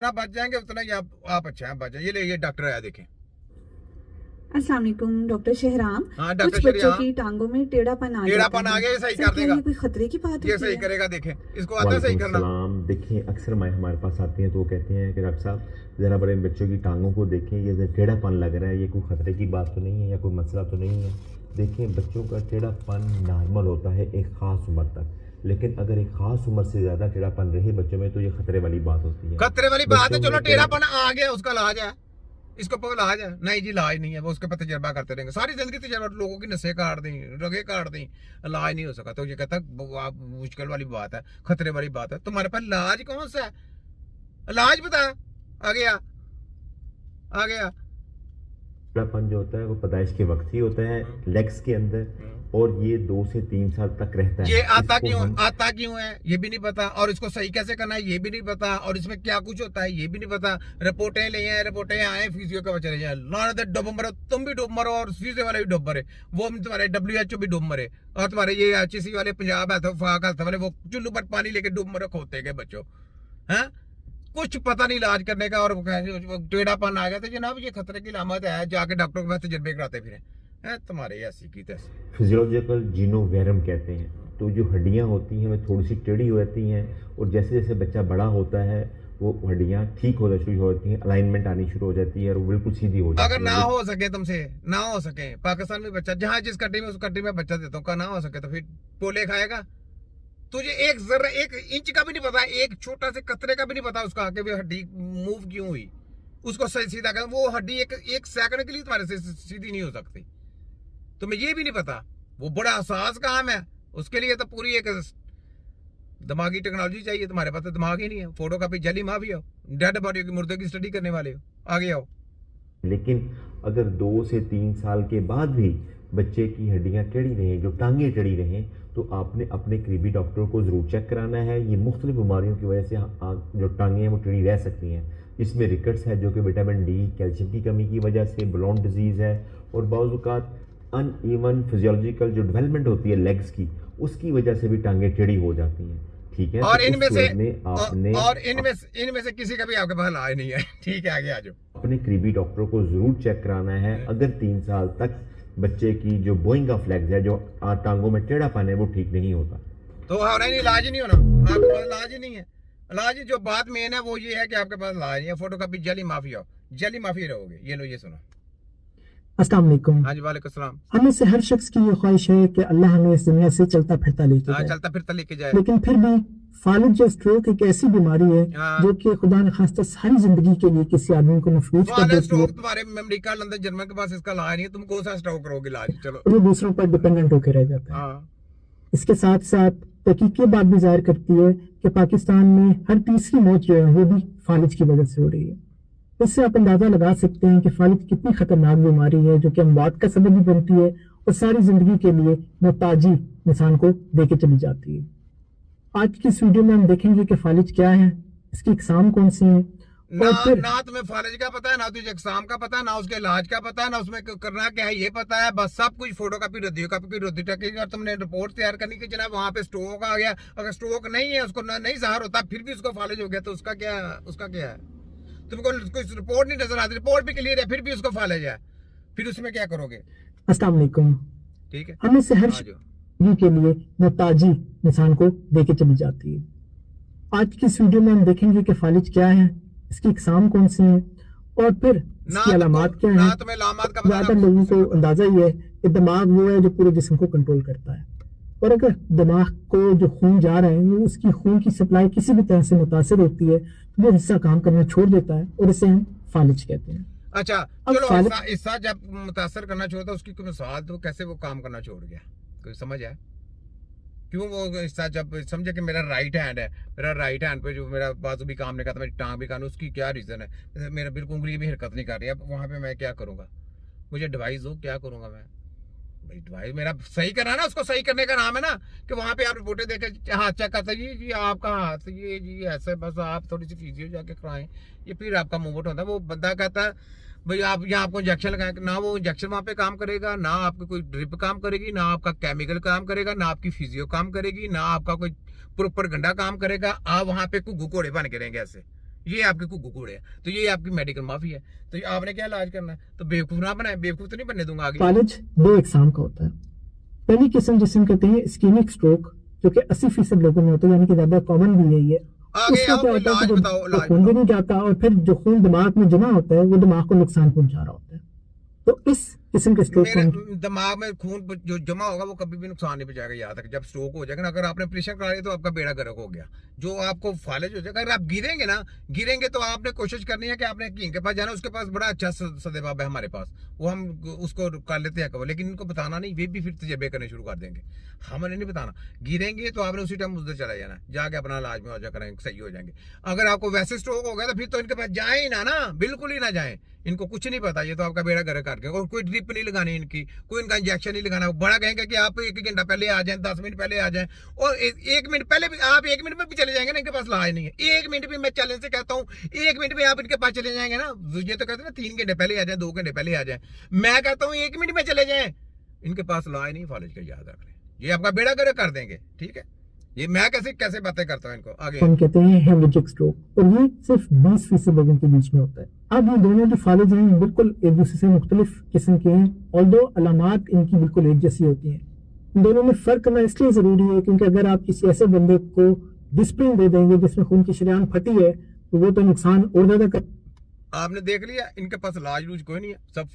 जितना बच जाएंगे उतना ही आप अच्छा है बच जाए। ये डॉक्टर आया देखें। अस्सलाम वालेकुम डॉक्टर शहराम। हाँ कुछ डॉक्टर बच्चों की टांगों में टेढ़ापन आ जाता आ है, गया, ये सही सर कर क्या देगा, ये कोई खतरे की बात ये होती सही है? करेगा। देखें इसको आता है सही करना। सलाम। देखिए अक्सर हमारे पास आती हैं तो वो कहते हैं कि डॉक्टर साहब ज़रा बड़े बच्चों की टांगों को देखें, ये टेढ़ापन लग रहा है, ये कोई ख़तरे की बात तो नहीं है या कोई मसला तो नहीं है। देखिए बच्चों का टेढ़ापन नॉर्मल होता है एक ख़ास उम्र तक, लेकिन अगर एक ख़ास उम्र से ज़्यादा टेढ़ापन रहे बच्चों में तो ये खतरे वाली बात होती है। खतरे वाली बात है, चलो टेढ़ापन आ गया उसका इलाज है, इसको कोई इलाज है नहीं जी, इलाज नहीं है, वो उसके पर तजर्बा करते रहेंगे सारी जिंदगी। तजर्बा लोगों की नसें काट दी, रगे काट दी, इलाज नहीं हो सका। तो ये कहता मुश्किल वाली बात है, खतरे वाली बात है। तुम्हारे पास इलाज कौन सा है, इलाज बता। आ गया टेढ़ापन जो होता है वो पैदाइश के वक्त ही होता है लेग्स के अंदर, और ये 2 से 3 साल तक रहता है। ये आता क्यों है ये भी नहीं पता, और इसको सही कैसे करना है ये भी नहीं पता, और इसमें क्या कुछ होता है ये भी नहीं पता। रिपोर्टें ले आए, रिपोर्टें आए, फिजियो के बच्चे जाए ना डूब मरो, तुम भी डूब मरो और फिजियो वाले भी डूब मरे, वो तुम्हारे WHO भी डूब मरे, और तुम्हारे ये HC वाले पंजाब हेल्थ वाले वो चुल्लू पर पानी लेके डूब मरो खोते के बच्चों हैं। कुछ पता नहीं इलाज करने का, और टेढ़ापन आ गया तो जनाब ये खतरे की अलामत है, जाके डॉक्टर के पास तजर्बे कराते फिर तुम्हारे ऐसी की तैसी। फिजियोलॉजिकल जीनोवेरम कहते हैं। तो जो हड्डियां होती हैं वो थोड़ी सी टेढ़ी हो जाती हैं, और जैसे जैसे बच्चा बड़ा होता है वो हड्डियां ठीक होना शुरू हो जाती हैं, अलाइनमेंट आनी शुरू हो जाती है और वो बिल्कुल सीधी हो जाती है। अगर ना हो सके तुमसे, ना हो सके, पाकिस्तान में बच्चा जहाँ जिस कंट्री में उस कंट्री में बच्चा देता हूँ, ना हो सके तो फिर पोले खाएगा। तुझे एक इंच का भी नहीं पता, एक छोटा से कतरे का भी नहीं पता उसका आके भी हड्डी मूव क्यों हुई, उसको सही सीधा कर। वो हड्डी एक सेकंड के लिए तुम्हारे से सीधी नहीं हो सकती, तुम्हें ये भी नहीं पता। वो बड़ा एहसास काम है, उसके लिए तो पूरी एक दिमागी टेक्नोलॉजी चाहिए। तुम्हारे पास तो दिमाग ही नहीं है, फोटो कॉपी जली माफी हो, डेड बॉडी की मुर्दे की स्टडी करने वाले हो, आगे आओ। लेकिन अगर 2 से 3 साल के बाद भी बच्चे की हड्डियां टेढ़ी रहें, जो टांगें टेढ़ी रहें, तो आपने अपने करीबी डॉक्टर को ज़रूर चेक कराना है। ये मुख्तलिफ बीमारियों की वजह से जो टांगें हैं वो टेढ़ी रह सकती हैं। इसमें रिकट्स है जो कि विटामिन डी कैल्शियम की कमी की वजह से, ब्लॉन्ड डिजीज़ है, और बाज़ औक़ात अनइवन फिजियोलॉजिकल जो डेवलपमेंट होती है लेग्स की, उसकी वजह से भी टांगें टेढ़ी हो जाती हैं। ठीक है, और तो इनमें से किसी का भी आपके पास इलाज नहीं है। ठीक है, आगे आ जाओ। अपने करीबी डॉक्टर को जरूर चेक कराना है। अगर 3 साल तक बच्चे की जो बोइंग ऑफ लेग्स है, जो टांगों में टेढ़ापन है, वो ठीक नहीं होता तो नहीं, इलाज ही नहीं होना, आपके पास इलाज ही नहीं है। इलाज जो बात मेन है वो ये है कि आपके पास इलाज नहीं है, फोटो कॉपी जली माफी हो, जली माफी रहोगे। ये लो, ये सुनो। अस्सलाम वालेकुम। हाँ जी, वालेकुम सलाम। हमें से हर शख्स की ये ख्वाहिश है कि अल्लाह हमें इस दुनिया से चलता फिरता लेके जाए, चलता फिरता लेके जाए। लेकिन फिर भी फालिज या स्ट्रोक एक ऐसी बीमारी है जो कि खुदा न खास्ता सारी जिंदगी के लिए किसी आदमी को महफूज कर देती है। तुम्हारे अमेरिका, लंदन, जर्मन के पास इसका इलाज नहीं है, तुम कौन सा स्ट्रोक करोगे इलाज? चलो, वो दूसरों पर डिपेंडेंट होकर रह जाता है। इसके साथ साथ तहकीक ये बात भी जाहिर करती है कि पाकिस्तान में हर तीसरी मौत जो है वो भी फालिज की वजह से हो रही है। इससे आप अंदाजा लगा सकते हैं कि फालिज कितनी खतरनाक बीमारी है, जो कि अमवात का सबब भी बनती है और सारी जिंदगी के लिए मोहताजी इंसान को देके चली जाती है। आज की इस वीडियो में हम देखेंगे कि फालिज क्या है, इसकी इकसाम कौन सी है, ना तुम्हें फालिज का पता है, ना तुझे एग्जाम का पता है, ना उसके इलाज का पता है, ना उसमें करना क्या है ये पता है। बस सब कुछ फोटो कॉपी रद्दी और तुमने रिपोर्ट तैयार करनी कि जनाब वहां पे स्ट्रोक आ गया। अगर स्ट्रोक नहीं है, उसको नहीं ज़ाहिर होता, फिर भी उसको फालिज हो गया, तो उसका क्या है? तुमको कोई रिपोर्ट नहीं नजर आती, रिपोर्ट भी क्लियर है, फिर भी उसको फालिज है, फिर उसमें क्या करोगे? अस्सलाम वालेकुम। ठीक है, हमें से हर के लिए मोहताजी इंसान को देके चली जाती है। आज की इस वीडियो में हम देखेंगे कि फालिज क्या है, इसकी इकसाम कौन सी है, और फिर इसकी अलामत क्या है। ज्यादातर लोगों को अंदाजा ही है कि दिमाग वो है जो पूरे जिस्म को कंट्रोल करता है, और अगर दिमाग को जो खून जा रहा है वो उसकी खून की सप्लाई किसी भी तरह से मुतासिर होती है तो वो हिस्सा काम करना छोड़ देता है, और इसे हम फालिज कहते हैं। अच्छा, चलो हिस्सा जब मुतासर करना छोड़ता है, उसकी कोई मिसाल दो, कैसे वो काम करना छोड़ गया? कोई समझ है क्यों वो हिस्सा? जब समझे कि मेरा राइट हैंड है, मेरा राइट हैंड पे जो मेरा बाजू भी काम नहीं करता, मेरी टांग भी काम, उसकी क्या रीजन है? मेरा बिल्कुल उंगली भी हरकत नहीं कर रही, अब वहां पे मैं क्या करूंगा? मुझे डिवाइस दो, क्या करूंगा मैं? भाई डिवाइस मेरा सही करना ना, उसको सही करने का नाम है ना कि वहां पे आप रिपोर्टें देखे हाथ चेक करते जी आपका हाथ ये जी ऐसे, बस आप थोड़ी सी फिजियो जाके कराएं, ये फिर आपका मूवमेंट होता है। वो बंदा कहता है भाई आप यहाँ आपको इंजेक्शन लगाए, ना वो इंजेक्शन वहाँ पे काम करेगा, ना आपकी कोई ड्रिप काम करेगी, ना आपका केमिकल काम करेगा, ना आपकी फिजियो काम करेगी, ना आपका कोई प्रॉपर गंडा काम करेगा। आप वहाँ पे घोड़े बन के रहेंगे ऐसे, یہ آپ کے گکوڑے ہیں، تو یہ آپ کی میڈیکل معافی ہے، تو آپ نے کیا علاج کرنا ہے؟ تو بیوقوف نہ بنائے، بیوقوف تو نہیں بننے دوں گا آگے. فالج دو اقسام کا ہوتا ہے. پہلی قسم جسے ہم کہتے ہیں اسکیمک اسٹروک، جو کہ 80% لوگوں میں ہوتا ہے، یعنی کہ زیادہ کامن بھی یہی ہے. آگے اس میں آپ کیا ہوتا ہے علاج کہ بتاؤ، جو علاج خون بھی بتاؤ. نہیں جاتا اور پھر جو خون دماغ میں جمع ہوتا ہے وہ دماغ کو نقصان پہنچا رہا ہوتا ہے. تو اس قسم کے اسٹروک کو میرے دماغ میں خون جو جمع ہوگا وہ کبھی بھی نقصان نہیں پہنچائے گا. یاد رکھ، جب سٹروک ہو جائے گا نا، اگر آپ نے آپریشن کرا لیا تو آپ کا بیڑا گرک ہو گیا. جو آپ کو فالج ہو جائے گا، اگر آپ گریں گے نا، گریں گے تو آپ نے کوشش کرنی ہے کہ آپ نے حکیم کے پاس جانا. اس کے پاس بڑا اچھا سدباب ہے ہمارے پاس، وہ ہم اس کو کر لیتے ہیں کور، لیکن ان کو بتانا نہیں، وہ بھی پھر تجربے کرنے شروع کر دیں گے. ہمیں نہیں بتانا. گریں گے تو آپ نے اسی ٹائم ادھر چلا جانا، جا کے اپنا علاج میں ہو جا کریں، صحیح ہو جائیں گے. اگر آپ کو ویسے سٹروک ہو گیا تو پھر تو ان کے پاس جائیں ہی نا، بالکل ہی نہ جائیں. ان کو کچھ نہیں پتا، یہ تو آپ کا بیڑا گرک کر کے، اور کوئی ڈرپ نہیں لگانی ان کی، کوئی ان کا انجیکشن نہیں لگانا. بڑا کہیں گے کہ آپ 1 گھنٹہ پہلے آ جائیں، 10 منٹ پہلے آ جائیں، اور 1 منٹ پہلے بھی آپ 1 منٹ میں بھی چلے جائیں گے نا، ان کے پاس علاج نہیں ہے. 1 منٹ بھی میں چیلنج سے کہتا ہوں، 1 منٹ میں آپ ان کے پاس چلے جائیں گے نا. یہ تو کہتے ہیں نا 3 گھنٹے پہلے آ جائیں، 2 گھنٹے پہلے آ جائیں. میں کہتا ہوں 1 منٹ میں چلے جائیں، ان کے پاس علاج نہیں فالج کا. یاد رکھ لیں، یہ آپ کا بیڑا گرک کر دیں گے. ٹھیک ہے، یہ میں کیسے باتیں کرتا ہوں ان کو آگے. ہم کہتے ہیں ہیمریجک اسٹروک، اور یہ صرف 20% لوگوں کے بیچ میں ہوتا ہے. اب یہ دونوں جو فالج ہیں بالکل ایک دوسرے سے مختلف قسم کے ہیں، آلدو علامات ان کی بالکل ایک جیسی ہوتی ہیں. ان دونوں میں فرق کرنا اس لیے ضروری ہے کیونکہ اگر آپ کسی ایسے بندے کو ڈسپلن دے دیں گے جس میں خون کی شریان پھٹی ہے تو وہ تو نقصان اور زیادہ کر. آپ نے دیکھ لیا، ان کے پاس علاج کوئی نہیں ہے، سب